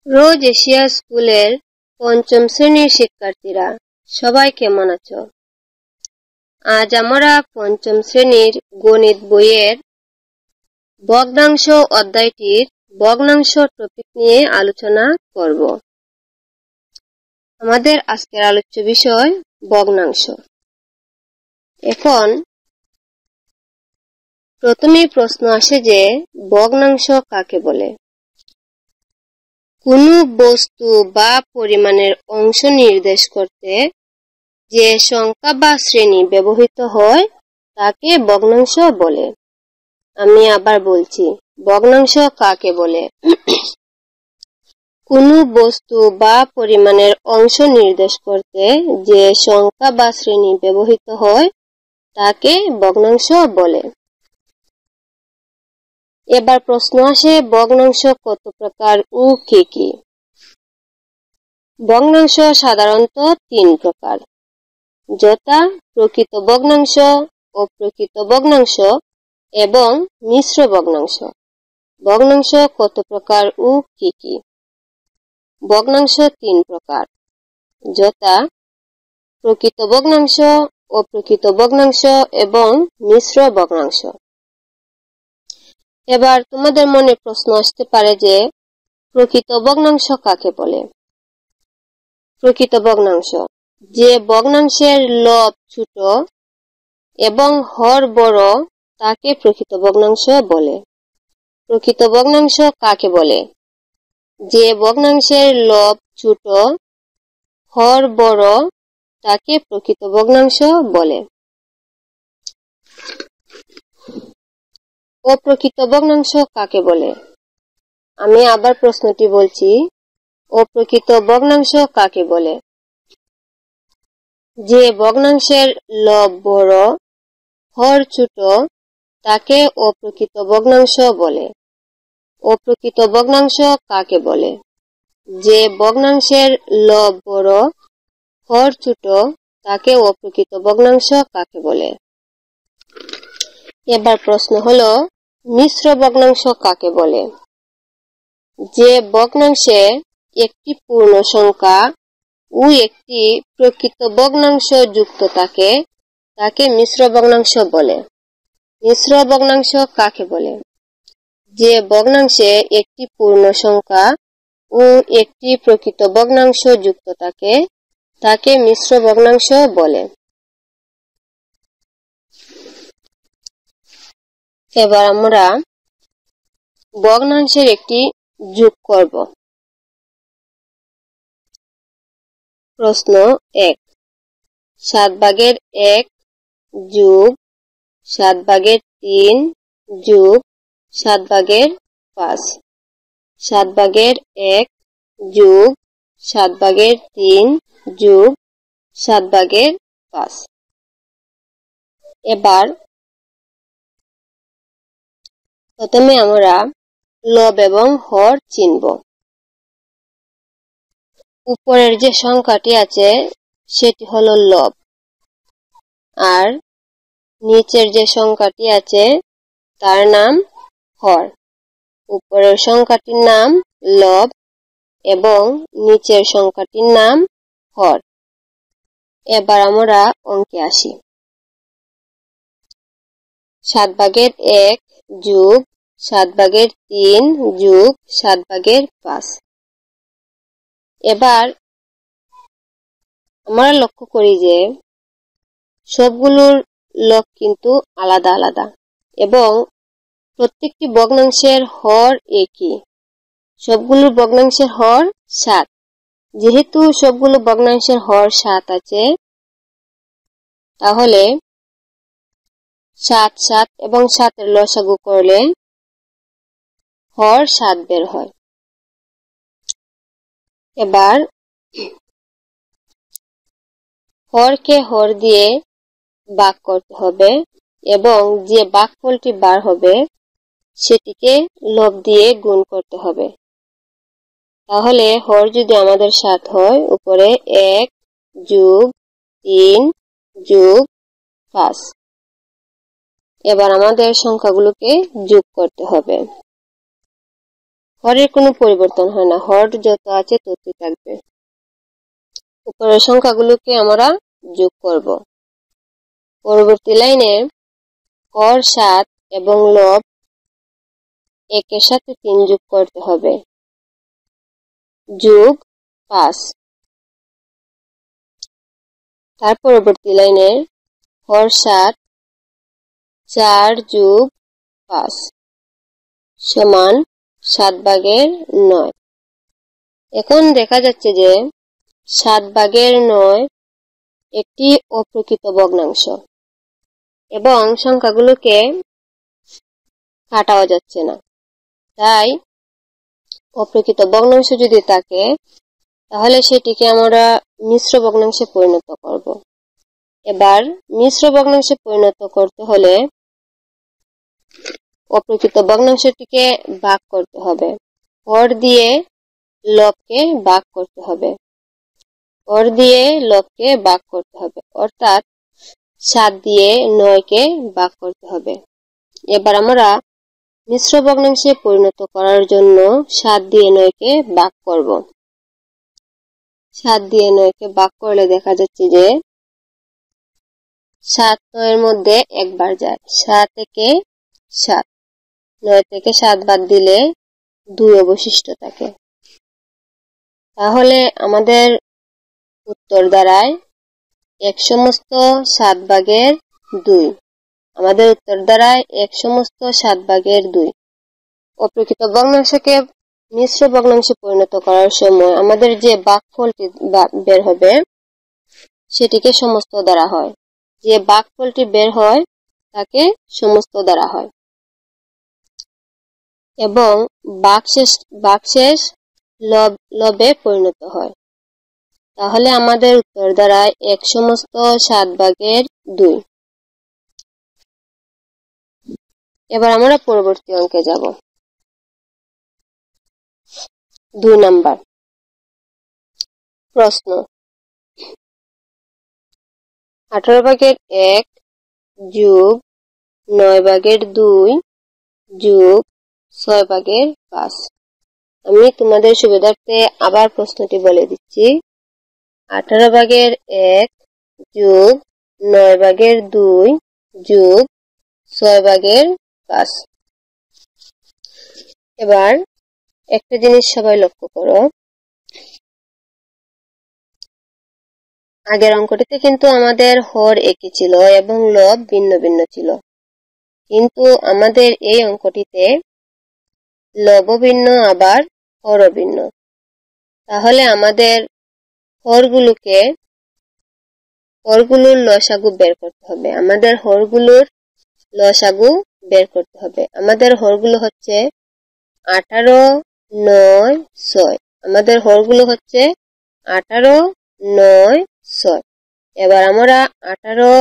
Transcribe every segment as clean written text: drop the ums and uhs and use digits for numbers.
রোজ Asia স্কুলের পঞ্চম শ্রেণীর শিক্ষার্থীরা সবাই কেমন আছো? আজ আমরা পঞ্চম শ্রেণীর গণিত বইয়ের ভগ্নাংশ অধ্যায়টির ভগ্নাংশ টপিক নিয়ে আলোচনা করব। আমাদের আজকের আলোচ্য বিষয় ভগ্নাংশ। এখন প্রথমেই প্রশ্ন আসে যে ভগ্নাংশ কাকে বলে? কোনো বস্তু বা পরিমাণের অংশ নির্দেশ করতে যে সংখ্যা বা শ্রেণী ব্যবহৃত হয় তাকে ভগ্নাংশ বলে। আমি আবার বলছি, ভগ্নাংশ কাকে বলে? কোনো বস্তু বা পরিমাণের অংশ নির্দেশ করতে যে সংখ্যা বা শ্রেণী ব্যবহৃত হয় তাকে ভগ্নাংশ বলে। এবার প্রশ্ন আসে, ভগ্নাংশ কত প্রকার ও কি কি? ভগ্নাংশ সাধারণত 3 প্রকার, যথা প্রকৃত ভগ্নাংশ, অপ্রকৃত ভগ্নাংশ এবং মিশ্র ভগ্নাংশ। ভগ্নাংশ কত প্রকার ও কি কি? ভগ্নাংশ 3 প্রকার, যথা প্রকৃত ভগ্নাংশ, অপ্রকৃত ভগ্নাংশ এবং মিশ্র ভগ্নাংশ। এবার তোমাদের মনে প্রশ্ন আসতে পারে যে প্রকৃত ভগ্নাংশ কাকে বলে? প্রকৃত ভগ্নাংশ যে ভগ্নাংশের লব ছোট এবং হর বড় তাকে প্রকৃত ভগ্নাংশ বলে। প্রকৃত ভগ্নাংশ কাকে বলে? যে ভগ্নাংশের লব ছোট, হর বড় তাকে প্রকৃত ভগ্নাংশ বলে। অপ্রকৃত ভগ্নাংশ কাকে বলে? আমি আবার প্রশ্নটি বলছি, অপ্রকৃত ভগ্নাংশ কাকে বলে? যে ভগ্নাংশের লব বড়, হর ছোট তাকে অপ্রকৃত ভগ্নাংশ বলে। অপ্রকৃত ভগ্নাংশ কাকে বলে? যে ভগ্নাংশের লব বড়, হর ছোট তাকে অপ্রকৃত ভগ্নাংশ কাকে বলে? এবার প্রশ্ন হলো, মিশ্র ভগ্নাংশ কাকে বলে? যে ভগ্নাংশে একটি পূর্ণ সংখ্যা ও একটি প্রকৃত ভগ্নাংশ যুক্ত থাকে তাকে মিশ্র ভগ্নাংশ বলে। মিশ্র ভগ্নাংশ কাকে বলে? যে ভগ্নাংশে একটি পূর্ণ সংখ্যা ও একটি প্রকৃত ভগ্নাংশ যুক্ত থাকে তাকে মিশ্র ভগ্নাংশ বলে। এবার আমরা ভগ্নাংশের একটি যোগ করব। প্রশ্ন 1, 7/1 যোগ 7/3 যোগ 7/5। 7/1 যোগ 7/3 যোগ 7/5। এবার প্রথমে আমরা লব এবং হর চিনব। উপরের যে সংখ্যাটি আছে সেটি হলো লব, আর নিচের যে সংখ্যাটি আছে তার নাম হর। উপরের সংখ্যাটির নাম লব এবং নিচের সংখ্যাটির নাম হর। এবার আমরা অঙ্কে আসি। 7/1 যোগ 7/3 যোগ 7/5। এবার আমরা লক্ষ্য করি যে সবগুলোর লব কিন্তু আলাদা আলাদা এবং প্রত্যেকটি ভগ্নাংশের হর একই। সবগুলোর ভগ্নাংশের হর 7। যেহেতু সবগুলো ভগ্নাংশের হর 7 আছে, তাহলে 7, 7 এবং 7 লসাগু করলে হর 7 বের হয়। এবার হরকে হর দিয়ে ভাগ করতে হবে এবং যে ভাগফলটি বার হবে সেটিকে লব দিয়ে গুণ করতে হবে। তাহলে হর যদি আমাদের 7 হয়, উপরে 1 যোগ 3 যোগ 5। এবার আমাদের সংখ্যাগুলোকে যোগ করতে হবে। হরের কোনো পরিবর্তন হয় না, হর যত আছে ততই থাকবে। উপরের সংখ্যাগুলোকে আমরা যোগ করব। পরবর্তী লাইনে হর 7 এবং লব একের সাথে 3 যোগ করতে হবে, যোগ 5। তার পরবর্তী লাইনে হর 7 4 যোগ 5 সমান 7/9। এখন দেখা যাচ্ছে যে 7/9 একটি অপ্রকৃত ভগ্নাংশ এবং সংখ্যাগুলোকে কাটাও যাচ্ছে না। তাই অপ্রকৃত ভগ্নাংশ যদি থাকে তাহলে সেটিকে আমরা মিশ্র ভগ্নাংশে পরিণত করব। এবার মিশ্র ভগ্নাংশে পরিণত করতে হলে অপ্রকৃত ভগ্নাংশটিকে ভাগ করতে হবে, হর দিয়ে লবকে ভাগ করতে হবে, হর দিয়ে লবকে ভাগ করতে হবে, অর্থাৎ 7 দিয়ে 9কে ভাগ করতে হবে। এবার আমরা মিশ্র ভগ্নাংশে পরিণত করার জন্য 7 দিয়ে 9কে ভাগ করব। 7 দিয়ে 9কে ভাগ করলে দেখা যাচ্ছে যে 7 9 মধ্যে একবার যায়, 7 থেকে 7, 9 থেকে 7 বাদ দিলে 2 অবশিষ্ট থাকে। তাহলে আমাদের উত্তর দাঁড়ায় 1/7/2। আমাদের উত্তর দাঁড়ায় 1/7/2। অপ্রকৃত ভগ্নাংশকে মিশ্র ভগ্নাংশে পরিণত করার সময় আমাদের যে ভাগফলটি বের হবে সেটিকে সমস্ত দ্বারা হয়, যে ভাগফলটি বের হয় তাকে সমস্ত দ্বারা হয় এবং ভাগশেষ লবে পরিণত হয়। তাহলে আমাদের উত্তর দাঁড়ায় 1/7/2। এবার আমরা পরবর্তী অঙ্কে যাব। 2 নাম্বার প্রশ্ন, 18/1 যোগ 9/2 যোগ 6/5। আমি তোমাদের সুবিধার্থে আবার প্রশ্নটি বলে দিচ্ছি। 18/1 যোগ 9/2 যোগ 6/5। এবার একটা জিনিস সবাই লক্ষ্য করো, আগের অঙ্কটিতে কিন্তু আমাদের হর একই ছিল এবং লব ভিন্ন ভিন্ন ছিল, কিন্তু আমাদের এই অঙ্কটিতে লব ভিন্ন আবার হরও ভিন্ন। তাহলে আমাদের হরগুলোর লসাগু বের করতে হবে। আমাদের হরগুলোর লসাগু বের করতে হবে। আমাদের হরগুলো হচ্ছে 18 9 6। আমাদের হরগুলো হচ্ছে 18 9 6। এবার আমরা 18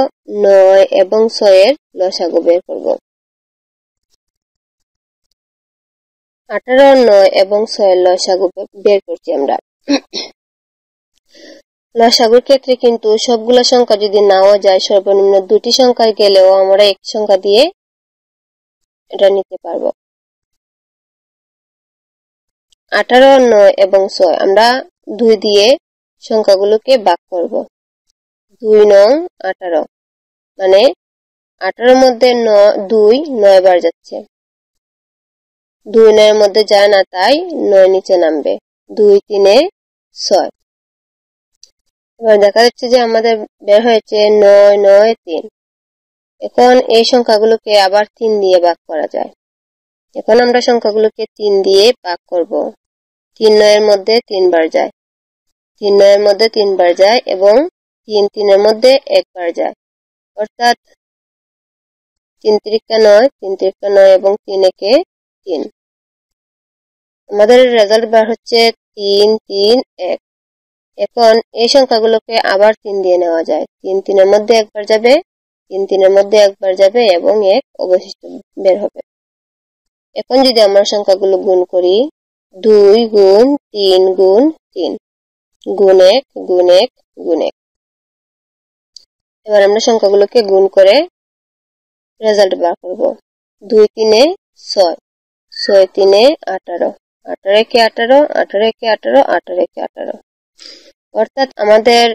9 এবং 6 এর লসাগু বের করব। 18 9 এবং 6 এর লসাগু বের করছি আমরা। লসাগুর ক্ষেত্রে কিন্তু সবগুলো সংখ্যা যদি নাও যায়, সর্বনিম্ন 2টি সংখ্যা গেলেও আমরা এক সংখ্যা দিয়ে এটা নিতে পারবো। 18 9 এবং 6 আমরা 2 দিয়ে সংখ্যাগুলোকে ভাগ করব। 2 নং 18, মানে 18 মধ্যে 2 9 বার যাচ্ছে, 2 9 মধ্যে যায় না, তাই 9 নিচে নামবে। 2 3 6। এবার দেখা যাচ্ছে যে আমাদের বের হয়েছে 9 9 3। এখন এই সংখ্যাগুলোকে আবার 3 দিয়ে ভাগ করা যায়। এখন আমরা সংখ্যাগুলোকে 3 দিয়ে ভাগ করব। 3 9 এর মধ্যে 3 বার যায়, 3 9 এর মধ্যে 3 বার যায় এবং 3 3 এর মধ্যে 1 বার যায়, অর্থাৎ 3 3 9, 3 3 9 এবং 3 1 3। আমাদের রেজাল্ট বার হচ্ছে 3 3 1। এখন এই সংখ্যাগুলোকে আবার 3 দিয়ে নেওয়া যায়। 3 3 এর মধ্যে 1 বার যাবে, 3 3 এর মধ্যে 1 বার যাবে এবং 1 অবশিষ্ট বের হবে। এখন যদি আমরা সংখ্যাগুলো গুণ করি, 2 গুণ 3 গুণ 3 গুণ 1 গুণ 1 গুণ 1। এবার আমরা সংখ্যাগুলোকে গুণ করে রেজাল্ট বার করব। 2 3 6, 6 3 18, 18 একে 18, 18 একে 18, 18 একে 18। অর্থাৎ আমাদের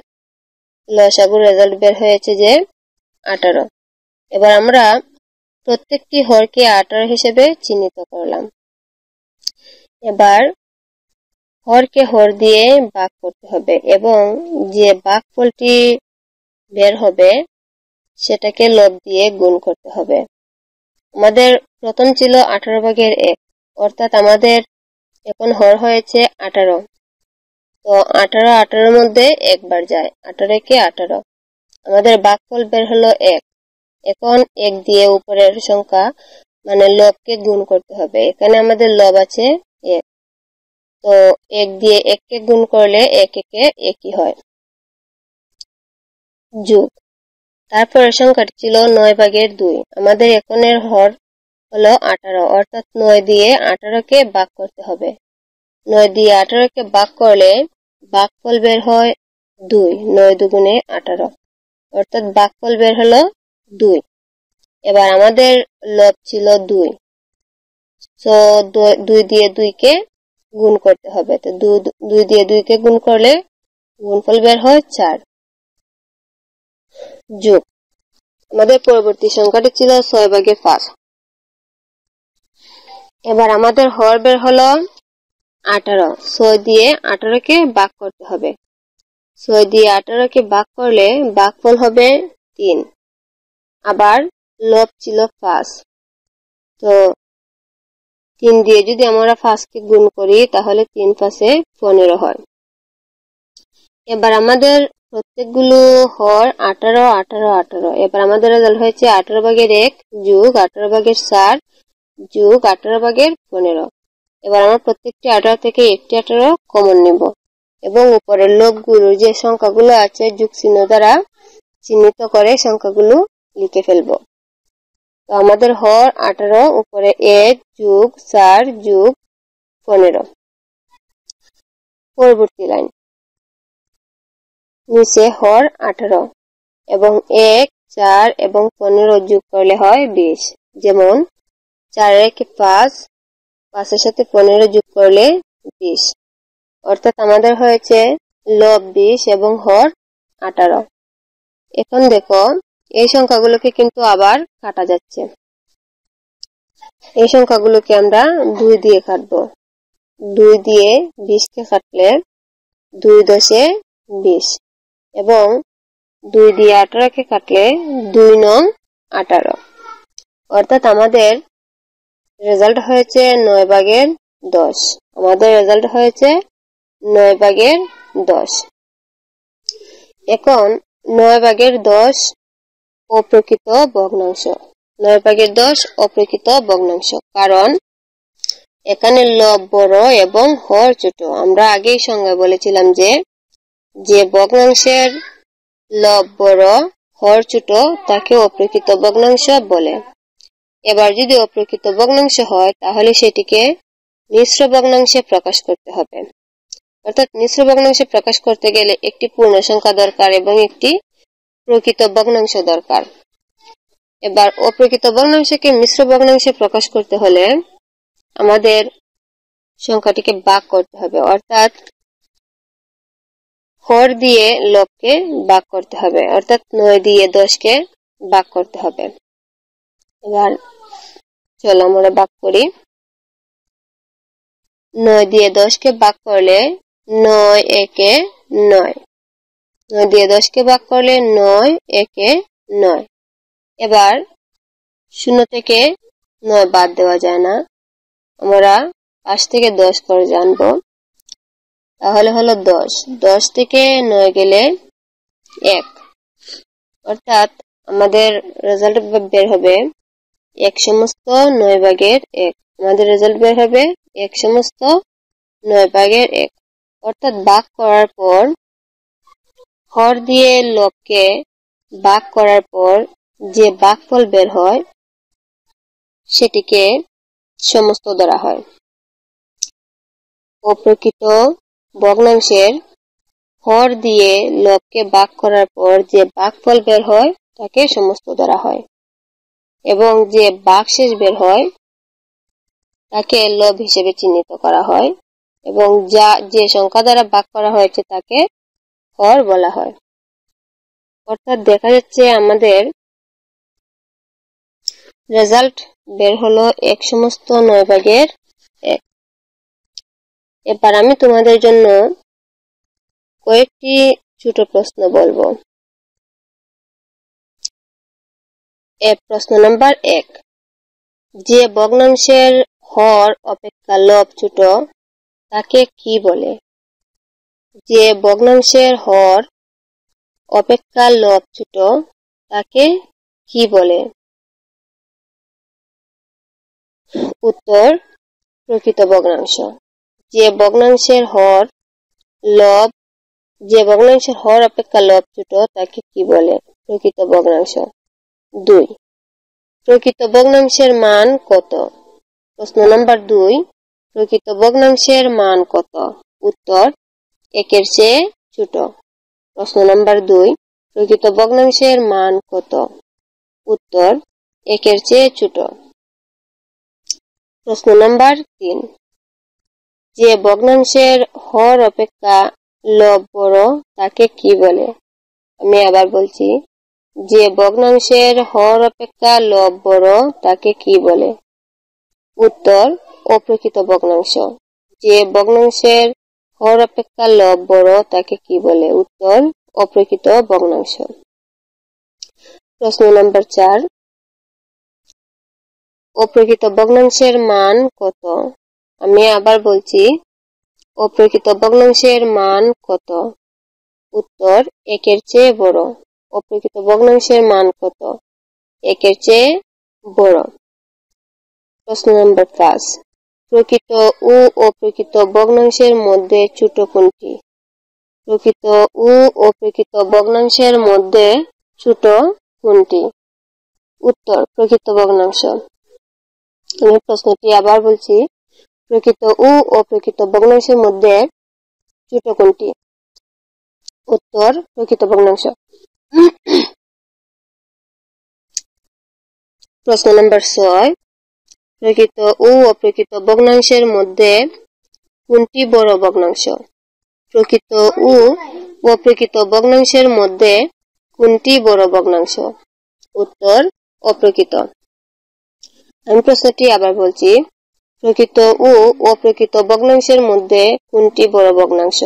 লসাগুর রেজাল্ট বের হয়েছে যে 18। এবার আমরা প্রত্যেকটি হরকে 18 হিসেবে চিহ্নিত করলাম। এবার হরকে হর দিয়ে ভাগ করতে হবে এবং যে ভাগফলটি বের হবে সেটাকে লব দিয়ে গুণ করতে হবে। আমাদের প্রথম ছিল 18 ভাগের 1, অর্থাৎ আমাদের এখন হর হয়েছে 18। তো 18 18-র মধ্যে একবার যায়, 18 একে 18। আমাদের ভাগফল বের হলো 1। এখন 1 দিয়ে উপরের সংখ্যা মানে লবকে গুণ করতে হবে। এখানে আমাদের লব আছে 1, তো 1 দিয়ে 1 কে গুণ করলে 1 একে 1ই হয়, যোগ। তারপরের সংখ্যাটি ছিল 9 ভাগের 2। আমাদের এখনের হর হলো 18, অর্থাৎ 9 দিয়ে 18কে ভাগ করতে হবে। 9 দিয়ে 18কে ভাগ করলে ভাগফল বের হয় 2। 9 দুগুণে 18, অর্থাৎ ভাগফল বের হলো 2। এবার আমাদের লব ছিল 2, তো 2 দিয়ে 2কে গুণ করতে হবে। তো 2 দিয়ে 2কে গুণ করলে গুণফল বের হয় 4, যোগ। আমাদের পরবর্তী সংখ্যাটি ছিল 6 ভাগের 5। এবার আমাদের হর বের হলো 18। 6 দিয়ে 18কে ভাগ করতে হবে। 6 দিয়ে 18কে ভাগ করলে ভাগফল হবে 3। আবার লব ছিল 5, তো 3 দিয়ে যদি আমরা 5কে গুণ করি তাহলে 3 5-এ 15 হয়। এবার আমাদের প্রত্যেকগুলো হর 18 18 18। এবার আমাদের রেজাল্ট হয়েছে 18 ভাগের 1 যোগ 18 ভাগের 4 যোগ 18 ভাগের 15। এবার আমরা প্রত্যেকটি 18 থেকে একটি 18 কমন নিব এবং উপরের লবগুলোর যে সংখ্যাগুলো আছে যোগ চিহ্ন দ্বারা চিহ্নিত করে সংখ্যাগুলো লিখে ফেলব। তো আমাদের হর 18, উপরে 1 যোগ 4 যোগ 15। পরবর্তী লাইন, নিচে হর 18 এবং 1 4 এবং 15 যোগ করলে হয় 20। যেমন 4 একে 5, 5-এর সাথে 15 যোগ করলে 20। অর্থাৎ আমাদের হয়েছে লব 20 এবং হর 18। এখন দেখো এই সংখ্যাগুলোকে কিন্তু আবার কাটা যাচ্ছে। এই সংখ্যাগুলোকে আমরা 2 দিয়ে কাটবো। 2 দিয়ে 20কে কাটলে 2 10-এ 20 এবং 2 দিয়ে 18কে কাটলে 2 9 18। অর্থাৎ আমাদের রেজাল্ট হয়েছে 9 ভাগের 10। আমাদের রেজাল্ট হয়েছে 9 ভাগের 10। এখন 9 ভাগের 10 অপ্রকৃত ভগ্নাংশ। 9 ভাগের 10 অপ্রকৃত ভগ্নাংশ, কারণ এখানে লব বড় এবং হর ছোট। আমরা আগেই সংজ্ঞায় বলেছিলাম যে ভগ্নাংশের লব বড় হর ছোট তাকে অপ্রকৃত ভগ্নাংশ বলে। এবার যদি অপ্রকৃত ভগ্নাংশ হয় তাহলে সেটিকে মিশ্র ভগ্নাংশে প্রকাশ করতে হবে। অর্থাৎ মিশ্র ভগ্নাংশে প্রকাশ করতে গেলে একটি পূর্ণ সংখ্যা দরকার এবং একটি প্রকৃত ভগ্নাংশ দরকার। এবার অপ্রকৃত ভগ্নাংশকে মিশ্র ভগ্নাংশে প্রকাশ করতে হলে আমাদের সংখ্যাটিকে ভাগ করতে হবে, অর্থাৎ হর দিয়ে লবকে ভাগ করতে হবে, অর্থাৎ 9 দিয়ে 10কে ভাগ করতে হবে। এবার চলো আমরা ভাগ করি। 9 দিয়ে 10কে ভাগ করলে 9 একে 9। 9 দিয়ে 10কে ভাগ করলে 9 একে 9। এবার 0 থেকে 9 বাদ দেওয়া যায় না, আমরা 5 থেকে 10 করে জানবো। তাহলে হলো 10। 10 থেকে 9 গেলে 1, অর্থাৎ আমাদের রেজাল্ট বের হবে 1 সমস্ত 9 ভাগের 1। আমাদের রেজাল্ট বের হবে 1 সমস্ত 9 ভাগের 1। অর্থাৎ ভাগ করার পর হর দিয়ে লবকে ভাগ করার পর যে ভাগফল বের হয় সেটিকে সমস্ত ধরা হয়। অপ্রকৃত ভগ্নাংশের হর দিয়ে লবকে ভাগ করার পর যে ভাগফল বের হয় তাকে সমস্ত ধরা হয় এবং যে ভাগশেষ বের হয় তাকে লব হিসেবে চিহ্নিত করা হয় এবং যে সংখ্যা দ্বারা ভাগ করা হয়েছে তাকে হর বলা হয়। অর্থাৎ দেখা যাচ্ছে আমাদের রেজাল্ট বের হলো 1 সমস্ত 9 ভাগের 1। এবার আমি তোমাদের জন্য কয়েকটি ছোট প্রশ্ন বলবো। প্রশ্ন নাম্বার 1, যে ভগ্নাংশের হর অপেক্ষা লব ছোট তাকে কি বলে? যে ভগ্নাংশের হর অপেক্ষা লব ছোট তাকে কি বলে? উত্তর, প্রকৃত ভগ্নাংশ। যে ভগ্নাংশের হর অপেক্ষা লব ছোট তাকে কি বলে? প্রকৃত ভগ্নাংশ। 2, প্রকৃত ভগ্নাংশের মান কত? প্রশ্ন নাম্বার 2, প্রকৃত ভগ্নাংশের মান কত? উত্তর, 1 এর চেয়ে ছোট। প্রশ্ন নাম্বার 2, প্রকৃত ভগ্নাংশের মান কত? উত্তর, 1 এর চেয়ে ছোট। প্রশ্ন নাম্বার 3, যে ভগ্নাংশের হর অপেক্ষা লব বড় তাকে কি বলে? আমি আবার বলছি, যে ভগ্নাংশের হর অপেক্ষা লব বড় তাকে কি বলে? উত্তর, অপ্রকৃত ভগ্নাংশ। যে ভগ্নাংশের হর অপেক্ষা লব বড় তাকে কি বলে? উত্তর, অপ্রকৃত ভগ্নাংশ। প্রশ্ন নাম্বার 4, অপ্রকৃত ভগ্নাংশের মান কত? আমি আবার বলছি, অপ্রকৃত ভগ্নাংশের মান কত? উত্তর, 1 এর চেয়ে বড়। অপ্রকৃত ভগ্নাংশের মান কত? 1 এর চেয়ে বড়। প্রশ্ন নাম্বার 5, প্রকৃত ও অপ্রকৃত ভগ্নাংশের মধ্যে ছোট কোনটি? প্রকৃত ও অপ্রকৃত ভগ্নাংশের মধ্যে ছোট কোনটি? উত্তর, প্রকৃত ভগ্নাংশ। আমি প্রশ্নটি আবার বলছি, প্রকৃত ও অপ্রকৃত ভগ্নাংশের মধ্যে ছোট কোনটি? উত্তর, প্রকৃত ভগ্নাংশ। প্রশ্ন নাম্বার 6, প্রকৃত ও অপ্রকৃত ভগ্নাংশের মধ্যে কোনটি বড় ভগ্নাংশ? প্রকৃত ও অপ্রকৃত ভগ্নাংশের মধ্যে কোনটি বড় ভগ্নাংশ? উত্তর, অপ্রকৃত। আমি প্রশ্নটি আবার বলছি, প্রকৃত ও অপ্রকৃত ভগ্নাংশের মধ্যে কোনটি বড় ভগ্নাংশ?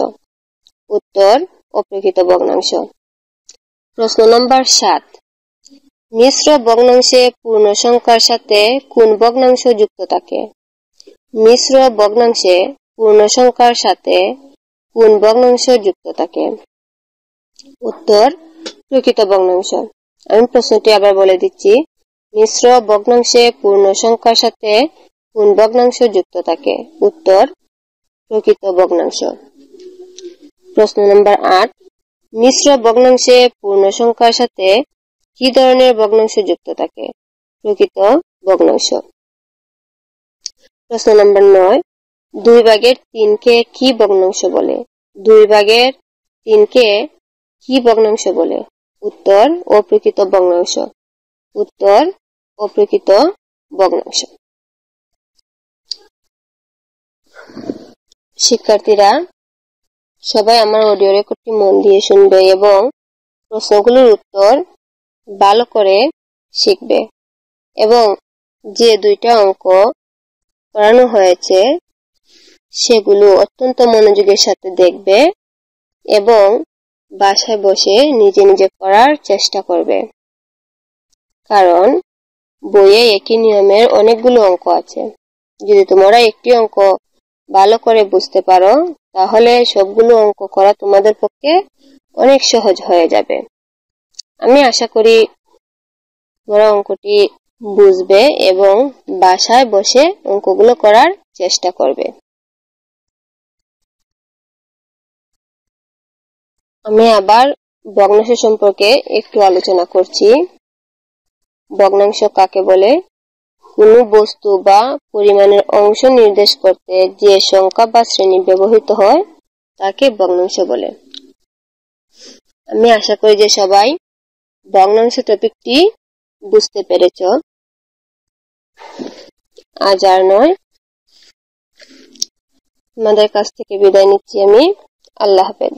উত্তর, অপ্রকৃত ভগ্নাংশ। প্রশ্ন নাম্বার 7, মিশ্র ভগ্নাংশে পূর্ণ সংখ্যার সাথে কোন ভগ্নাংশ যুক্ত থাকে? মিশ্র ভগ্নাংশে পূর্ণ সংখ্যার সাথে কোন ভগ্নাংশ যুক্ত থাকে? উত্তর, প্রকৃত ভগ্নাংশ। আমি প্রশ্নটি আবার বলে দিচ্ছি, মিশ্র ভগ্নাংশে পূর্ণ সংখ্যার সাথে কোন ভগ্নাংশ যুক্ত থাকে? উত্তর, প্রকৃত ভগ্নাংশ। প্রশ্ন নাম্বার 8, মিশ্র ভগ্নাংশে পূর্ণ সংখ্যার সাথে কি ধরনের ভগ্নাংশ যুক্ত থাকে? প্রকৃত ভগ্নাংশ। প্রশ্ন নাম্বার 9, 2 ভাগের 3 কে কি ভগ্নাংশ বলে? 2 ভাগের 3 কে কি ভগ্নাংশ বলে? উত্তর, অপ্রকৃত ভগ্নাংশ। উত্তর, অপ্রকৃত ভগ্নাংশ। শিক্ষার্থীরা সবাই আমার অডিও রেকর্ডটি মন দিয়ে শুনবে এবং প্রশ্নগুলোর উত্তর ভালো করে শিখবে এবং যে 2টা অঙ্ক করানো হয়েছে সেগুলো অত্যন্ত মনোযোগের সাথে দেখবে এবং বাসায় বসে নিজে নিজে করার চেষ্টা করবে, কারণ বইয়ে একই নিয়মের অনেকগুলো অঙ্ক আছে। যদি তোমরা একটি অঙ্ক ভালো করে বুঝতে পারো তাহলে সবগুলো অঙ্ক করা তোমাদের পক্ষে অনেক সহজ হয়ে যাবে। আমি আশা করি তোমরা অঙ্কটি বুঝবে এবং বাসায় বসে অঙ্কগুলো করার চেষ্টা করবে। আমি আবার ভগ্নাংশ সম্পর্কে একটু আলোচনা করছি। ভগ্নাংশ কাকে বলে? কোনো বস্তু বা পরিমাণের অংশ নির্দেশ করতে যে সংখ্যা বা শ্রেণী ব্যবহৃত হয় তাকে ভগ্নাংশ বলে। আমি আশা করি যে সবাই ভগ্নাংশ টপিকটি বুঝতে পেরেছ। আজ আর নয়, তোমাদের কাছ থেকে বিদায় নিচ্ছি আমি। আল্লাহ হাফেজ।